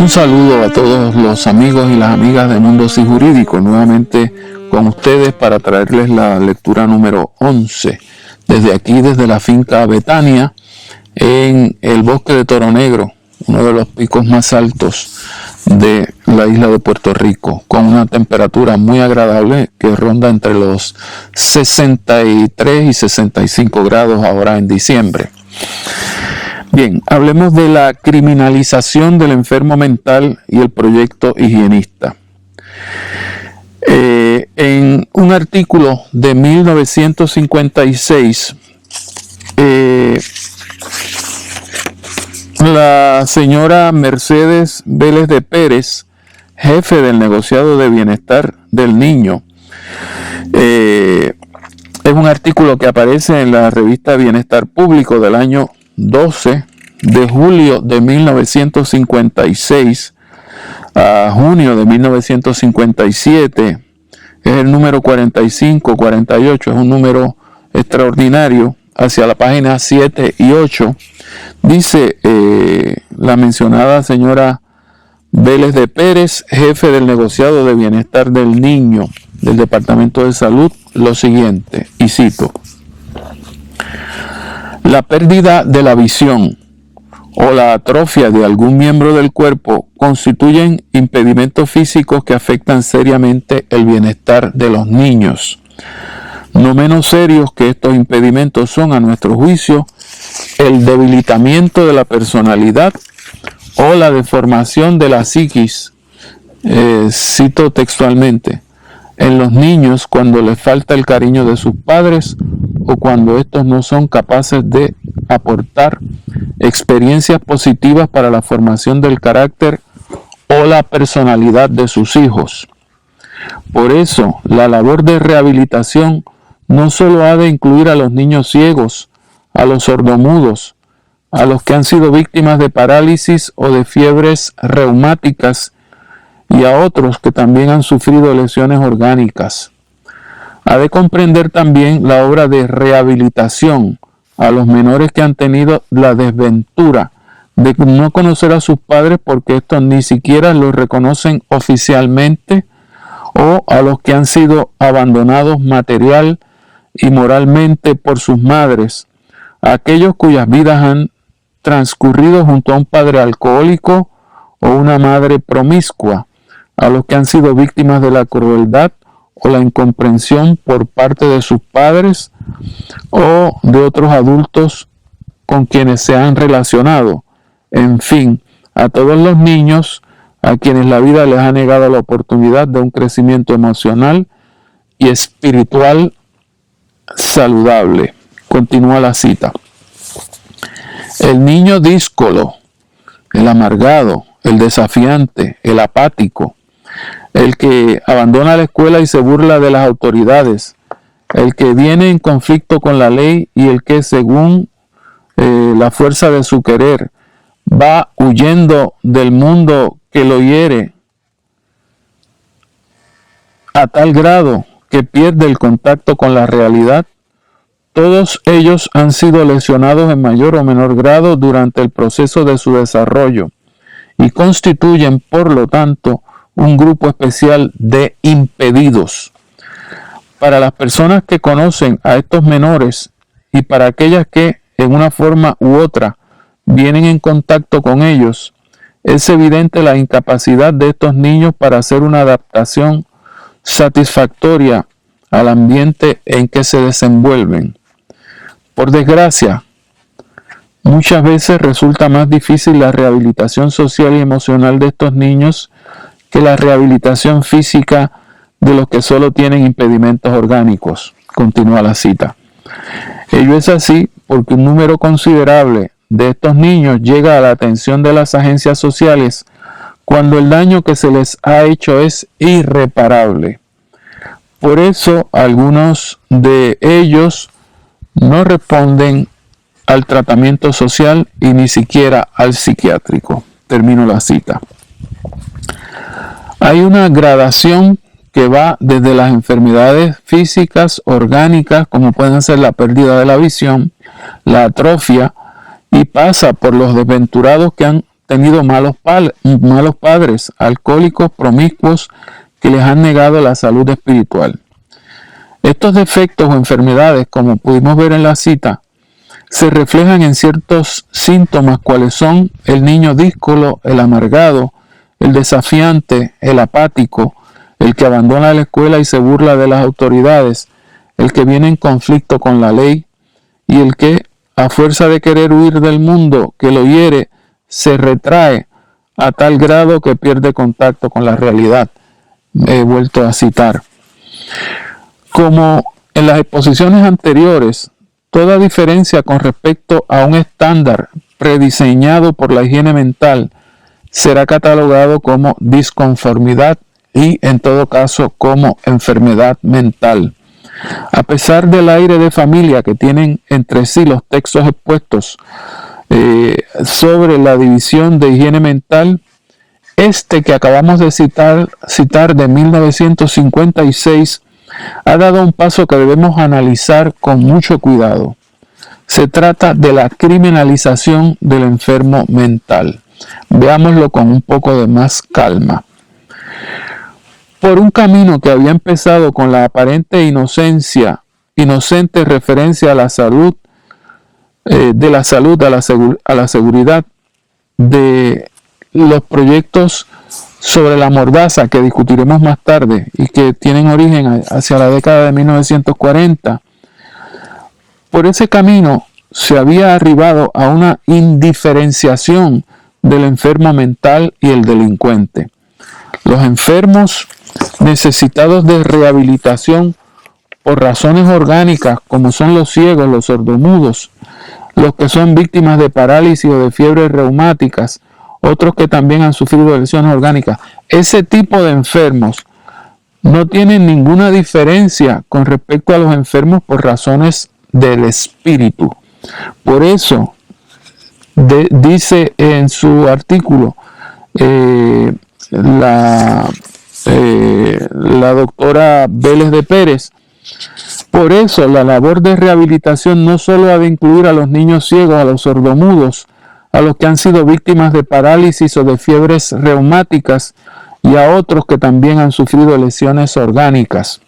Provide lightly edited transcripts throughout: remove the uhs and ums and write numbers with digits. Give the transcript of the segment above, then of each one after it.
Un saludo a todos los amigos y las amigas de Mundo Sí Jurídico, nuevamente con ustedes para traerles la lectura número 11, desde aquí, desde la finca Betania, en el bosque de Toro Negro, uno de los picos más altos de la isla de Puerto Rico, con una temperatura muy agradable que ronda entre los 63 y 65 grados ahora en diciembre. Bien, hablemos de la criminalización del enfermo mental y el proyecto higienista. En un artículo de 1956, la señora Mercedes Vélez de Pérez, jefe del negociado de bienestar del niño, es un artículo que aparece en la revista Bienestar Público del año 12 de julio de 1956 a junio de 1957. Es el número 45-48, es un número extraordinario. Hacia la página 7 y 8 dice la mencionada señora Vélez de Pérez, jefe del negociado de bienestar del niño del Departamento de Salud, lo siguiente, y cito: la pérdida de la visión o la atrofia de algún miembro del cuerpo constituyen impedimentos físicos que afectan seriamente el bienestar de los niños. No menos serios que estos impedimentos son, a nuestro juicio, el debilitamiento de la personalidad o la deformación de la psiquis, cito textualmente, en los niños cuando les falta el cariño de sus padres o cuando estos no son capaces de aportar experiencias positivas para la formación del carácter o la personalidad de sus hijos. Por eso, la labor de rehabilitación no solo ha de incluir a los niños ciegos, a los sordomudos, a los que han sido víctimas de parálisis o de fiebres reumáticas y a otros que también han sufrido lesiones orgánicas. Ha de comprender también la obra de rehabilitación a los menores que han tenido la desventura de no conocer a sus padres porque estos ni siquiera los reconocen oficialmente, o a los que han sido abandonados material y moralmente por sus madres, a aquellos cuyas vidas han transcurrido junto a un padre alcohólico o una madre promiscua, a los que han sido víctimas de la crueldad o la incomprensión por parte de sus padres o de otros adultos con quienes se han relacionado, en fin, a todos los niños a quienes la vida les ha negado la oportunidad de un crecimiento emocional y espiritual saludable. Continúa la cita. El niño díscolo, el amargado, el desafiante, el apático, el que abandona la escuela y se burla de las autoridades, el que viene en conflicto con la ley y el que, según la fuerza de su querer, va huyendo del mundo que lo hiere a tal grado que pierde el contacto con la realidad. Todos ellos han sido lesionados en mayor o menor grado durante el proceso de su desarrollo y constituyen, por lo tanto, un grupo especial de impedidos. Para las personas que conocen a estos menores y para aquellas que, en una forma u otra, vienen en contacto con ellos, es evidente la incapacidad de estos niños para hacer una adaptación satisfactoria al ambiente en que se desenvuelven. Por desgracia, muchas veces resulta más difícil la rehabilitación social y emocional de estos niños que la rehabilitación física de los que solo tienen impedimentos orgánicos. Continúa la cita. Ello es así porque un número considerable de estos niños llega a la atención de las agencias sociales cuando el daño que se les ha hecho es irreparable. Por eso algunos de ellos no responden al tratamiento social y ni siquiera al psiquiátrico. Termino la cita. Hay una gradación que va desde las enfermedades físicas, orgánicas, como pueden ser la pérdida de la visión, la atrofia, y pasa por los desventurados que han tenido malos padres, alcohólicos, promiscuos, que les han negado la salud espiritual. Estos defectos o enfermedades, como pudimos ver en la cita, se reflejan en ciertos síntomas, cuales son el niño díscolo, el amargado, el desafiante, el apático, el que abandona la escuela y se burla de las autoridades, el que viene en conflicto con la ley y el que, a fuerza de querer huir del mundo que lo hiere, se retrae a tal grado que pierde contacto con la realidad. He vuelto a citar. Como en las exposiciones anteriores, toda diferencia con respecto a un estándar prediseñado por la higiene mental será catalogado como disconformidad y, en todo caso, como enfermedad mental. A pesar del aire de familia que tienen entre sí los textos expuestos sobre la división de higiene mental, este que acabamos de citar de 1956 ha dado un paso que debemos analizar con mucho cuidado. Se trata de la criminalización del enfermo mental. Veámoslo con un poco de más calma. Por un camino que había empezado con la aparente inocente referencia a la salud, a la seguridad, de los proyectos sobre la mordaza que discutiremos más tarde y que tienen origen hacia la década de 1940, por ese camino se había arribado a una indiferenciación del enfermo mental y el delincuente. Los enfermos necesitados de rehabilitación por razones orgánicas, como son los ciegos, los sordomudos, los que son víctimas de parálisis o de fiebres reumáticas, otros que también han sufrido lesiones orgánicas. Ese tipo de enfermos no tienen ninguna diferencia con respecto a los enfermos por razones del espíritu. Por eso, dice en su artículo la doctora Vélez de Pérez, por eso la labor de rehabilitación no solo ha de incluir a los niños ciegos, a los sordomudos, a los que han sido víctimas de parálisis o de fiebres reumáticas y a otros que también han sufrido lesiones orgánicas.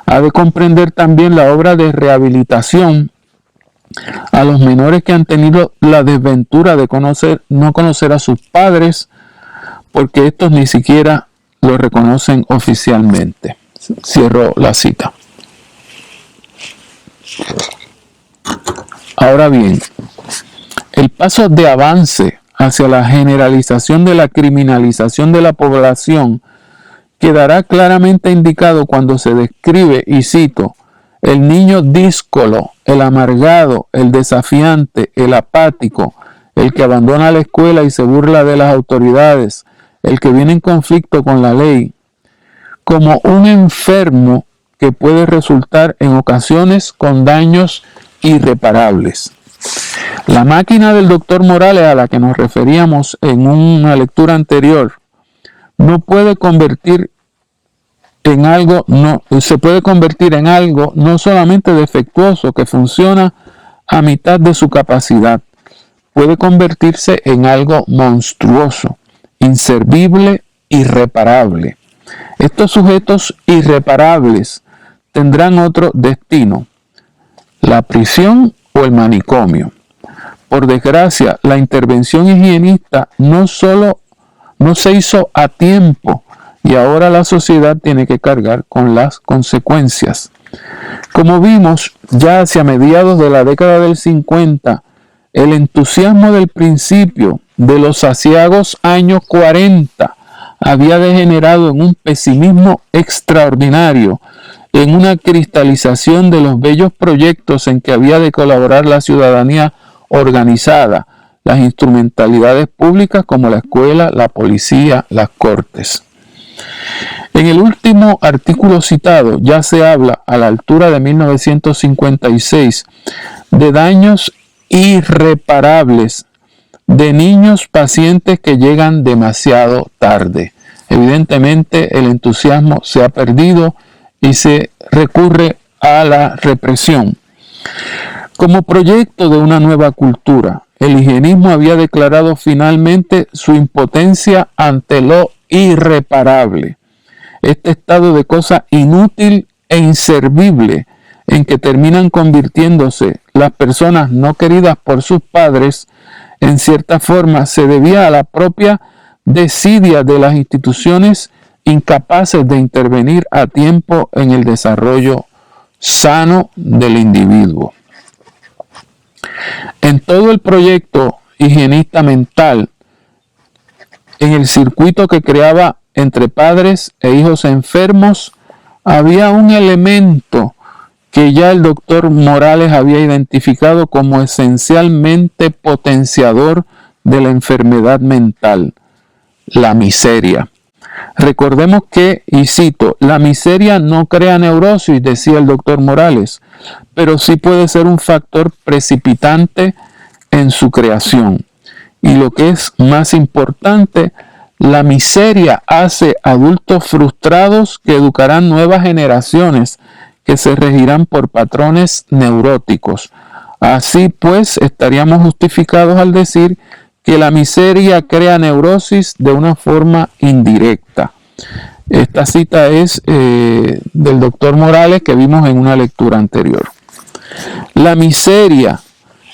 Ha de comprender también la obra de rehabilitación a los menores que han tenido la desventura de no conocer a sus padres, porque estos ni siquiera lo reconocen oficialmente. Cierro la cita. Ahora bien, el paso de avance hacia la generalización de la criminalización de la población quedará claramente indicado cuando se describe, y cito, el niño díscolo, el amargado, el desafiante, el apático, el que abandona la escuela y se burla de las autoridades, el que viene en conflicto con la ley, como un enfermo que puede resultar en ocasiones con daños irreparables. La máquina del doctor Morales, a la que nos referíamos en una lectura anterior, se puede convertir en algo no solamente defectuoso, que funciona a mitad de su capacidad, puede convertirse en algo monstruoso, inservible, irreparable. Estos sujetos irreparables tendrán otro destino: la prisión o el manicomio. Por desgracia, la intervención higienista no se hizo a tiempo y ahora la sociedad tiene que cargar con las consecuencias. Como vimos ya hacia mediados de la década del 50, el entusiasmo del principio de los aciagos años 40 había degenerado en un pesimismo extraordinario, en una cristalización de los bellos proyectos en que había de colaborar la ciudadanía organizada, las instrumentalidades públicas como la escuela, la policía, las cortes. En el último artículo citado ya se habla, a la altura de 1956, de daños irreparables de niños pacientes que llegan demasiado tarde. Evidentemente el entusiasmo se ha perdido y se recurre a la represión. Como proyecto de una nueva cultura, el higienismo había declarado finalmente su impotencia ante lo irreparable. Este estado de cosa inútil e inservible en que terminan convirtiéndose las personas no queridas por sus padres, en cierta forma se debía a la propia desidia de las instituciones incapaces de intervenir a tiempo en el desarrollo sano del individuo. En todo el proyecto higienista mental, en el circuito que creaba entre padres e hijos enfermos, había un elemento que ya el doctor Morales había identificado como esencialmente potenciador de la enfermedad mental: la miseria. Recordemos que, y cito, la miseria no crea neurosis, decía el doctor Morales, pero sí puede ser un factor precipitante en su creación. Y lo que es más importante, la miseria hace adultos frustrados que educarán nuevas generaciones que se regirán por patrones neuróticos. Así pues, estaríamos justificados al decir que la miseria crea neurosis de una forma indirecta. Esta cita es del doctor Morales, que vimos en una lectura anterior. La miseria,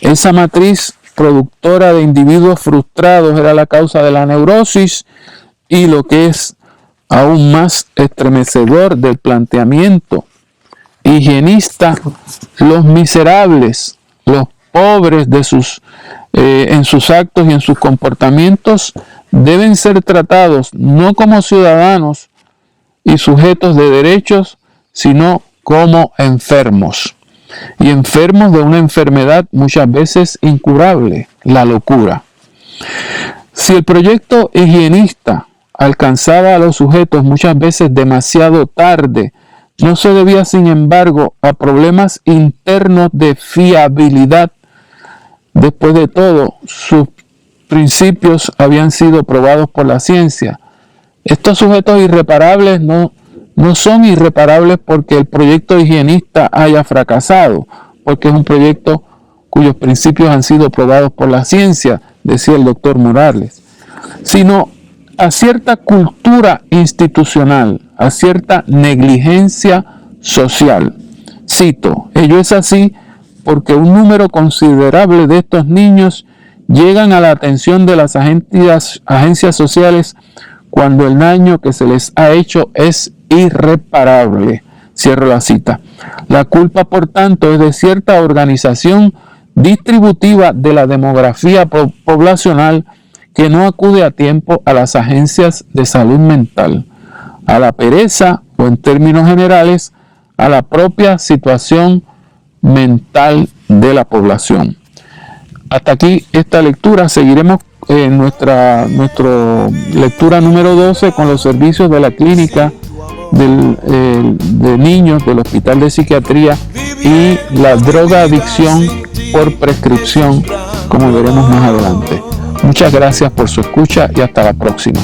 esa matriz productora de individuos frustrados, era la causa de la neurosis, y lo que es aún más estremecedor del planteamiento higienista, los miserables, los pobres de en sus actos y en sus comportamientos deben ser tratados no como ciudadanos y sujetos de derechos, sino como enfermos. Y enfermos de una enfermedad muchas veces incurable, la locura. Si el proyecto higienista alcanzaba a los sujetos muchas veces demasiado tarde, no se debía, sin embargo, a problemas internos de fiabilidad. Después de todo, sus principios habían sido probados por la ciencia. Estos sujetos irreparables no son irreparables porque el proyecto higienista haya fracasado, porque es un proyecto cuyos principios han sido probados por la ciencia, decía el doctor Morales, sino a cierta cultura institucional, a cierta negligencia social. Cito, ello es así porque un número considerable de estos niños llegan a la atención de las agencias sociales cuando el daño que se les ha hecho es irreparable. Cierro la cita. La culpa, por tanto, es de cierta organización distributiva de la demografía poblacional que no acude a tiempo a las agencias de salud mental, a la pereza o, en términos generales, a la propia situación mental de la población. Hasta aquí esta lectura. Seguiremos en nuestra lectura número 12 con los servicios de la clínica de niños del Hospital de Psiquiatría y la drogadicción por prescripción, como veremos más adelante. Muchas gracias por su escucha y hasta la próxima.